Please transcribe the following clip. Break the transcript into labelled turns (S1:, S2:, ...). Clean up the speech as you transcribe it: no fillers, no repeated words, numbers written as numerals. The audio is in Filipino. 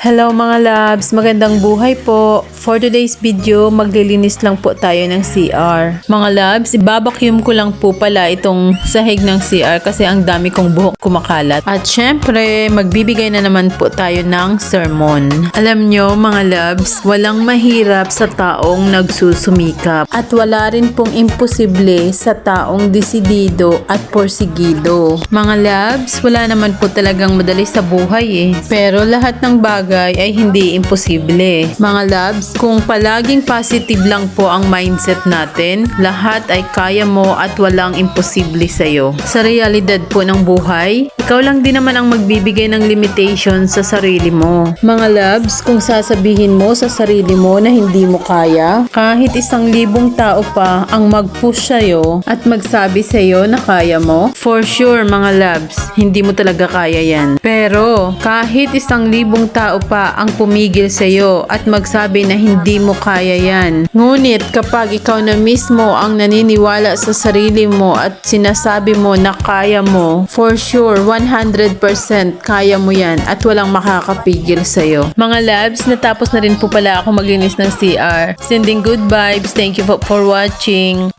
S1: Hello mga loves, magandang buhay po. For today's video, maglilinis lang po tayo ng CR. Mga loves, ibabacuum ko lang po pala itong sahig ng CR kasi ang dami kong buhok kumakalat. At syempre, magbibigay na naman po tayo ng sermon. Alam nyo mga loves, walang mahirap sa taong nagsusumikap. At wala rin pong imposible sa taong desidido at porsigido. Mga loves, wala naman po talagang madali sa buhay Pero lahat ng bagay ay hindi imposible. Mga loves, kung palaging positive lang po ang mindset natin, lahat ay kaya mo at walang imposible sa'yo. Sa realidad po ng buhay, ikaw lang din naman ang magbibigay ng limitation sa sarili mo. Mga loves, kung sasabihin mo sa sarili mo na hindi mo kaya, kahit 1,000 tao pa ang mag-push sa'yo at magsabi sa'yo na kaya mo, for sure mga loves, hindi mo talaga kaya yan. Pero, kahit 1,000 tao pa ang pumigil sa'yo at magsabi na hindi mo kaya yan. Ngunit kapag ikaw na mismo ang naniniwala sa sarili mo at sinasabi mo na kaya mo, for sure 100% kaya mo yan at walang makakapigil sa'yo. Mga loves, natapos na rin po pala ako maglinis ng CR. Sending good vibes. Thank you for watching.